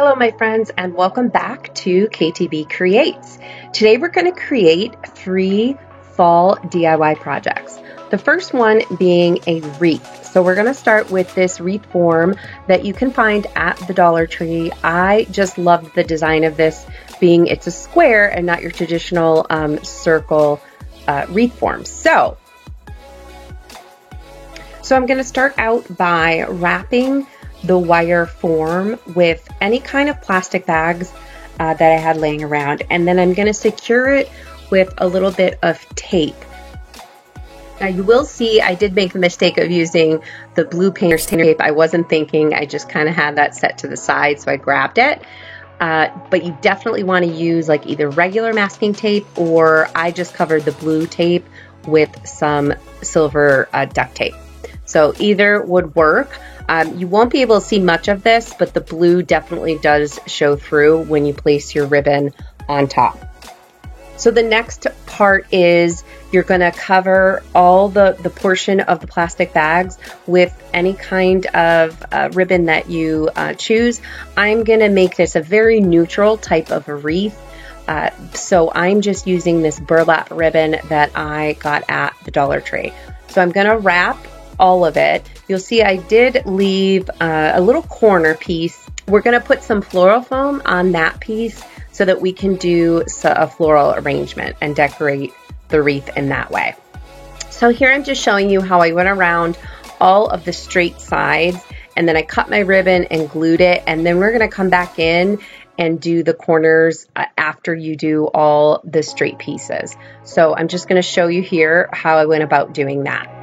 Hello my friends and welcome back to KTB Creates. Today we're going to create 3 fall DIY projects. The first one being a wreath. So we're going to start with this wreath form that you can find at the Dollar Tree. I just loved the design of this, being it's a square and not your traditional circle wreath form. So I'm going to start out by wrapping the wire form with any kind of plastic bags that I had laying around, and then I'm going to secure it with a little bit of tape. Now you will see I did make the mistake of using the blue painter's tape. I wasn't thinking, I just kind of had that set to the side, so I grabbed it. But you definitely want to use like either regular masking tape, or I just covered the blue tape with some silver duct tape. So either would work. You won't be able to see much of this, but the blue definitely does show through when you place your ribbon on top. So the next part is you're going to cover all the portion of the plastic bags with any kind of ribbon that you choose. I'm going to make this a very neutral type of a wreath. So I'm just using this burlap ribbon that I got at the Dollar Tree. So I'm going to wrap all of it. You'll see I did leave a little corner piece. We're going to put some floral foam on that piece so that we can do a floral arrangement and decorate the wreath in that way. So here I'm just showing you how I went around all of the straight sides, and then I cut my ribbon and glued it, and then we're going to come back in and do the corners after you do all the straight pieces. So I'm just going to show you here how I went about doing that.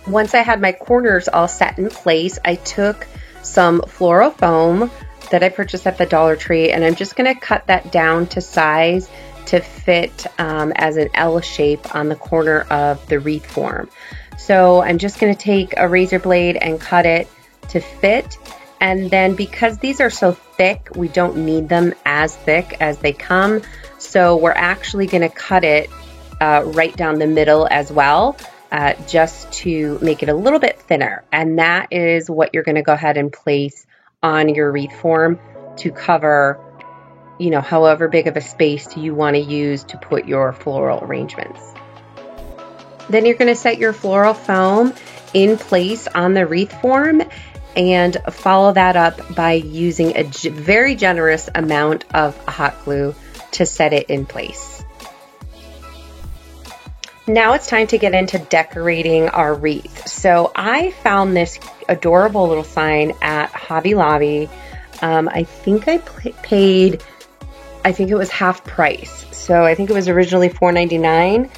Once I had my corners all set in place, I took some floral foam that I purchased at the Dollar Tree, and I'm just going to cut that down to size to fit as an L shape on the corner of the wreath form. So I'm just going to take a razor blade and cut it to fit. And then because these are so thick, we don't need them as thick as they come. So we're actually going to cut it right down the middle as well. Just to make it a little bit thinner, and that is what you're going to go ahead and place on your wreath form to cover, you know, however big of a space you want to use to put your floral arrangements. Then you're going to set your floral foam in place on the wreath form and follow that up by using a very generous amount of hot glue to set it in place. Now it's time to get into decorating our wreath. So I found this adorable little sign at Hobby Lobby. I think I paid, I think it was half price. So I think it was originally $4.99.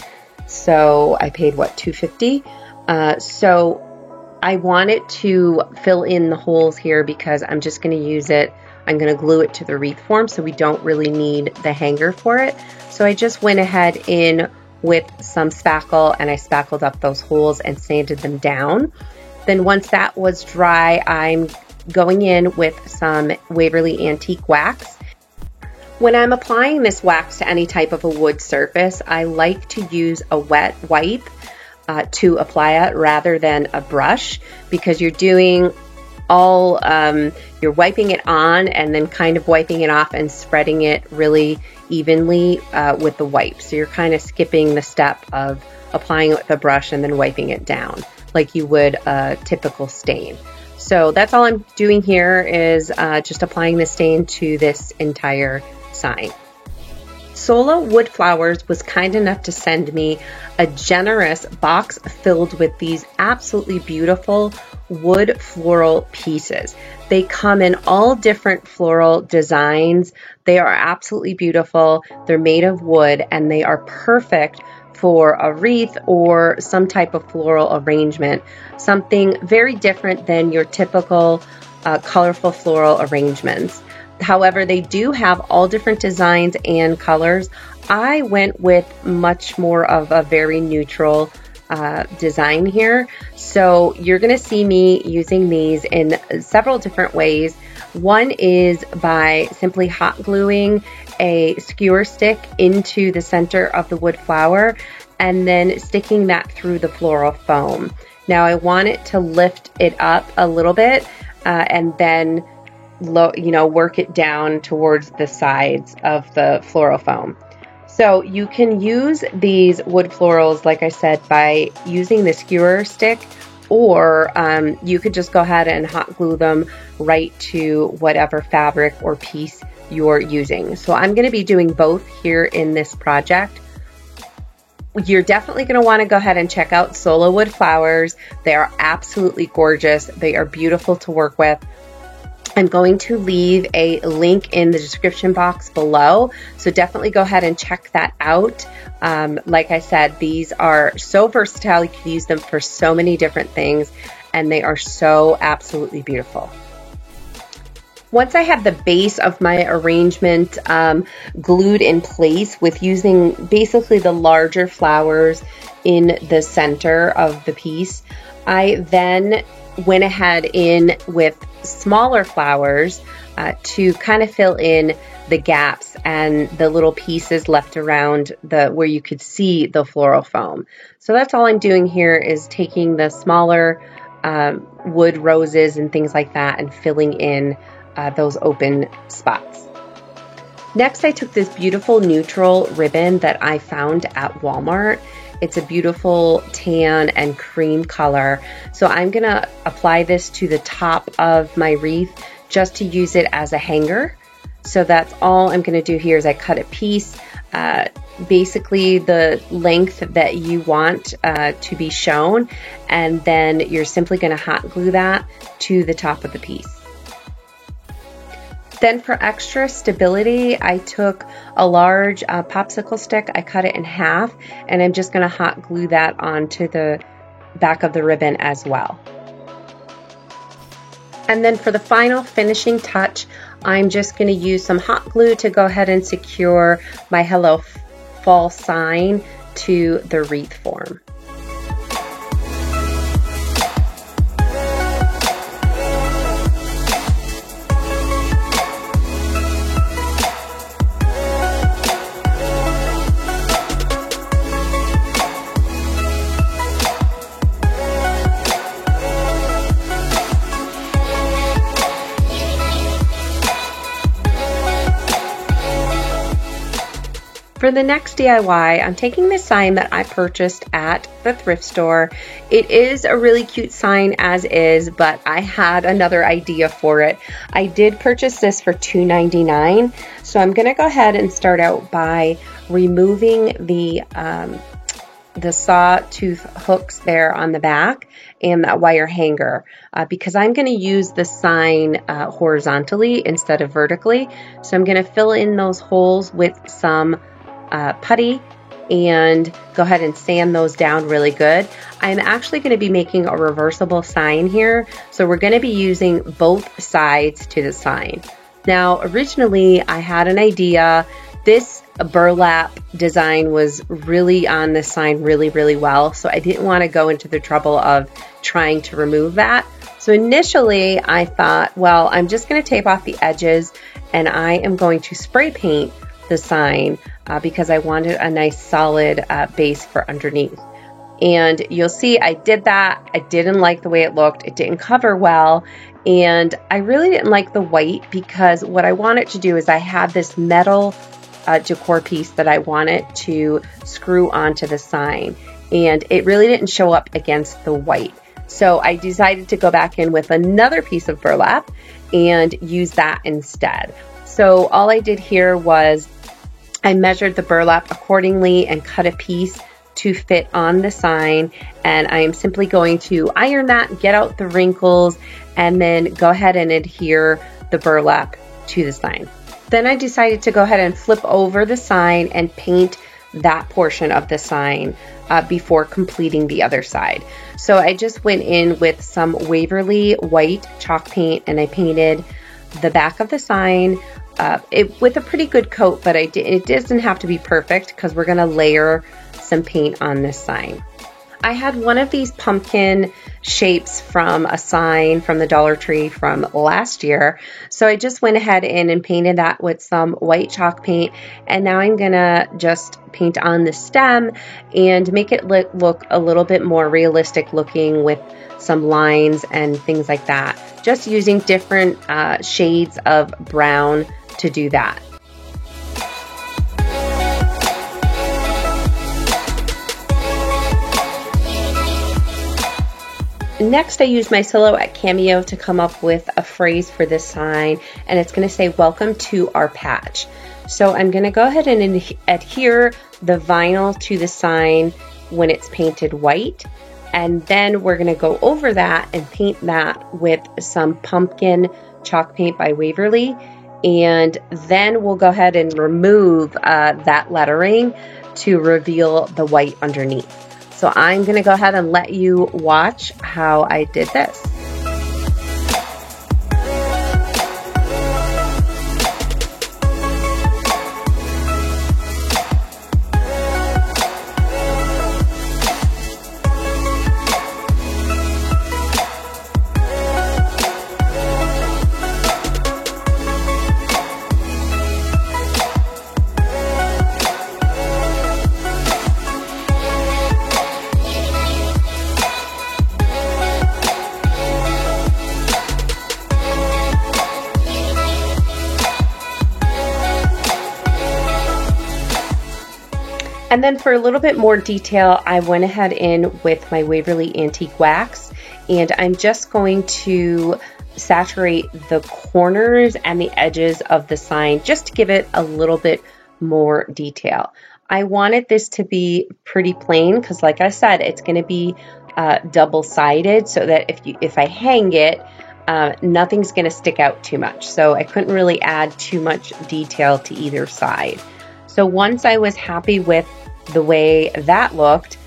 So I paid what, $2.50? So I wanted to fill in the holes here because I'm just going to use it. I'm going to glue it to the wreath form, so we don't really need the hanger for it. So I just went ahead in with some spackle, and I spackled up those holes and sanded them down. Then once that was dry, I'm going in with some Waverly Antique Wax. When I'm applying this wax to any type of a wood surface, I like to use a wet wipe to apply it rather than a brush, because you're doing all, you're wiping it on and then kind of wiping it off and spreading it really evenly with the wipe. So you're kind of skipping the step of applying it with a brush and then wiping it down like you would a typical stain. So that's all I'm doing here is just applying the stain to this entire sign. Sola Wood Flowers was kind enough to send me a generous box filled with these absolutely beautiful wood floral pieces. They come in all different floral designs. They are absolutely beautiful. They're made of wood and they are perfect for a wreath or some type of floral arrangement. Something very different than your typical colorful floral arrangements. However, they do have all different designs and colors. I went with much more of a very neutral design here. So you're going to see me using these in several different ways. One is by simply hot gluing a skewer stick into the center of the wood flower and then sticking that through the floral foam. Now I want it to lift it up a little bit and then work it down towards the sides of the floral foam. So you can use these wood florals, like I said, by using the skewer stick, or you could just go ahead and hot glue them right to whatever fabric or piece you're using. So I'm going to be doing both here in this project. You're definitely going to want to go ahead and check out Sola Wood Flowers. They are absolutely gorgeous. They are beautiful to work with. I'm going to leave a link in the description box below, so definitely go ahead and check that out. Like I said, these are so versatile. You can use them for so many different things, and they are so absolutely beautiful. Once I have the base of my arrangement glued in place with using basically the larger flowers in the center of the piece, I then went ahead in with smaller flowers to kind of fill in the gaps and the little pieces left around where you could see the floral foam. So that's all I'm doing here is taking the smaller wood roses and things like that and filling in those open spots. Next, I took this beautiful neutral ribbon that I found at Walmart. It's a beautiful tan and cream color. So I'm gonna apply this to the top of my wreath just to use it as a hanger. So that's all I'm gonna do here is I cut a piece, basically the length that you want to be shown, and then you're simply gonna hot glue that to the top of the piece. Then for extra stability, I took a large popsicle stick, I cut it in half, and I'm just going to hot glue that onto the back of the ribbon as well. And then for the final finishing touch, I'm just going to use some hot glue to go ahead and secure my Hello Fall sign to the wreath form. For the next DIY, I'm taking this sign that I purchased at the thrift store. It is a really cute sign as is, but I had another idea for it. I did purchase this for $2.99, so I'm gonna go ahead and start out by removing the sawtooth hooks there on the back and that wire hanger because I'm going to use the sign horizontally instead of vertically. So I'm going to fill in those holes with some putty and go ahead and sand those down really good. I'm actually going to be making a reversible sign here, so we're going to be using both sides to the sign. Now originally I had an idea. This burlap design was really on this sign really well, so I didn't want to go into the trouble of trying to remove that. So initially I thought, well, I'm just going to tape off the edges and I am going to spray paint the sign because I wanted a nice solid base for underneath. And you'll see I did that. I didn't like the way it looked. It didn't cover well. And I really didn't like the white because what I wanted to do is I had this metal decor piece that I wanted to screw onto the sign. And it really didn't show up against the white. So I decided to go back in with another piece of burlap and use that instead. So all I did here was I measured the burlap accordingly and cut a piece to fit on the sign, and I am simply going to iron that, get out the wrinkles, and then go ahead and adhere the burlap to the sign. Then I decided to go ahead and flip over the sign and paint that portion of the sign before completing the other side. So I just went in with some Waverly white chalk paint and I painted the back of the sign with a pretty good coat, but it doesn't have to be perfect because we're going to layer some paint on this sign. I had one of these pumpkin shapes from a sign from the Dollar Tree from last year. So I just went ahead and painted that with some white chalk paint. And now I'm gonna just paint on the stem and make it look a little bit more realistic looking with some lines and things like that. Just using different shades of brown to do that. Next, I used my Silhouette Cameo to come up with a phrase for this sign, and it's going to say, "Welcome to our patch." So I'm going to go ahead and adhere the vinyl to the sign when it's painted white, and then we're going to go over that and paint that with some pumpkin chalk paint by Waverly, and then we'll go ahead and remove that lettering to reveal the white underneath. So I'm going to go ahead and let you watch how I did this. And then for a little bit more detail, I went ahead in with my Waverly Antique Wax, and I'm just going to saturate the corners and the edges of the sign just to give it a little bit more detail. I wanted this to be pretty plain because, like I said, it's going to be double-sided so that if I hang it, nothing's going to stick out too much. So I couldn't really add too much detail to either side. So once I was happy with the way that looked,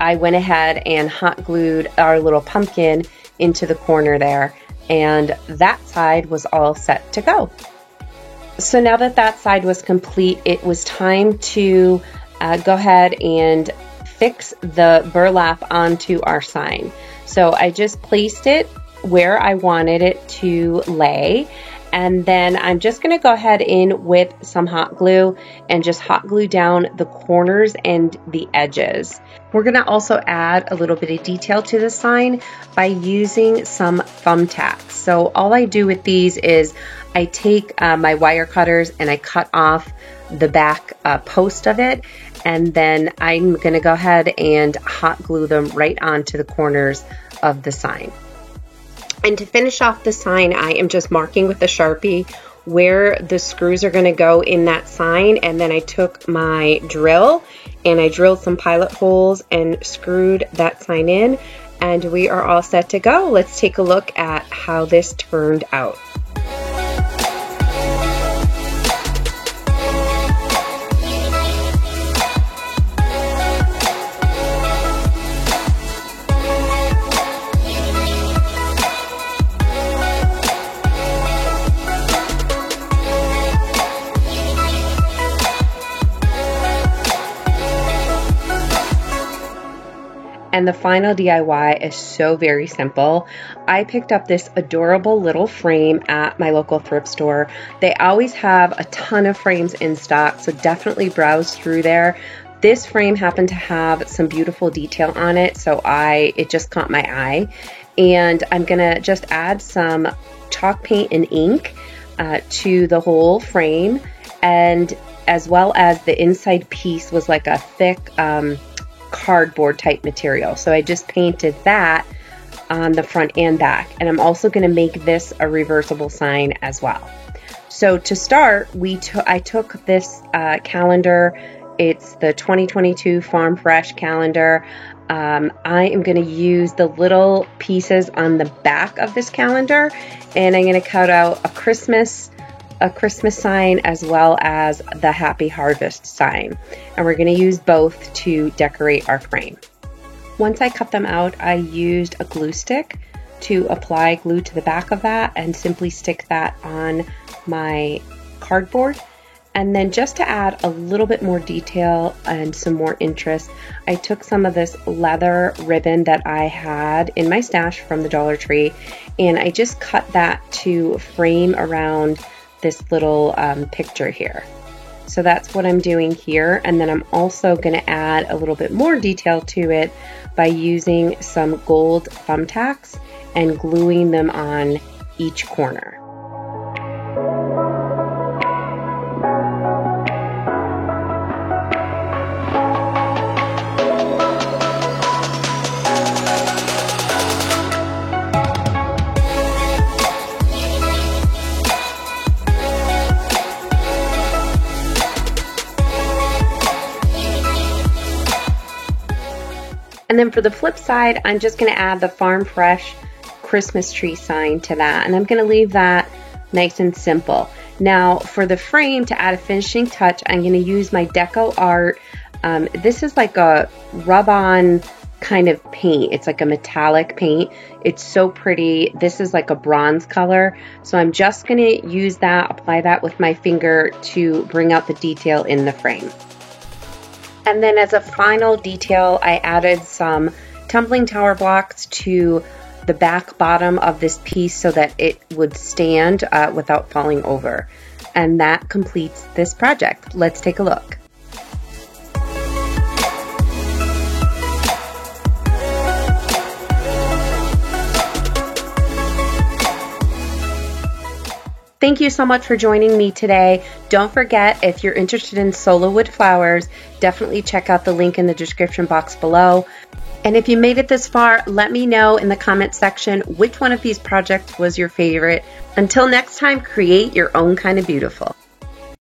I went ahead and hot glued our little pumpkin into the corner there, and that side was all set to go. So now that that side was complete, it was time to go ahead and fix the burlap onto our sign. So I just placed it where I wanted it to lay, and then I'm just going to go ahead in with some hot glue and just hot glue down the corners and the edges. We're going to also add a little bit of detail to the sign by using some thumbtacks. So all I do with these is I take my wire cutters and I cut off the back post of it, and then I'm going to go ahead and hot glue them right onto the corners of the sign. And to finish off the sign, I am just marking with a Sharpie where the screws are going to go in that sign, and then I took my drill and I drilled some pilot holes and screwed that sign in, and we are all set to go. Let's take a look at how this turned out. And the final DIY is so very simple. I picked up this adorable little frame at my local thrift store. They always have a ton of frames in stock, so definitely browse through there. This frame happened to have some beautiful detail on it, so it just caught my eye. And I'm gonna just add some chalk paint and ink to the whole frame, and as well as the inside piece was like a thick cardboard type material. So I just painted that on the front and back. And I'm also gonna make this a reversible sign as well. So to start, I took this calendar. It's the 2022 Farm Fresh calendar. I am going to use the little pieces on the back of this calendar, and I'm going to cut out a Christmas sign as well as the Happy Harvest sign. And we're going to use both to decorate our frame. Once I cut them out, I used a glue stick to apply glue to the back of that and simply stick that on my cardboard. And then just to add a little bit more detail and some more interest, I took some of this leather ribbon that I had in my stash from the Dollar Tree, and I just cut that to frame around this little picture here. So that's what I'm doing here. And then I'm also going to add a little bit more detail to it by using some gold thumbtacks and gluing them on each corner. And then for the flip side, I'm just going to add the Farm Fresh Christmas tree sign to that. And I'm going to leave that nice and simple. Now for the frame, to add a finishing touch, I'm going to use my Deco Art. This is like a rub-on kind of paint. It's like a metallic paint. It's so pretty. This is like a bronze color. So I'm just going to use that, apply that with my finger to bring out the detail in the frame. And then as a final detail, I added some tumbling tower blocks to the back bottom of this piece so that it would stand without falling over. And that completes this project. Let's take a look. Thank you so much for joining me today. Don't forget, if you're interested in solo wood flowers, definitely check out the link in the description box below. And if you made it this far, let me know in the comment section which one of these projects was your favorite. Until next time, create your own kind of beautiful.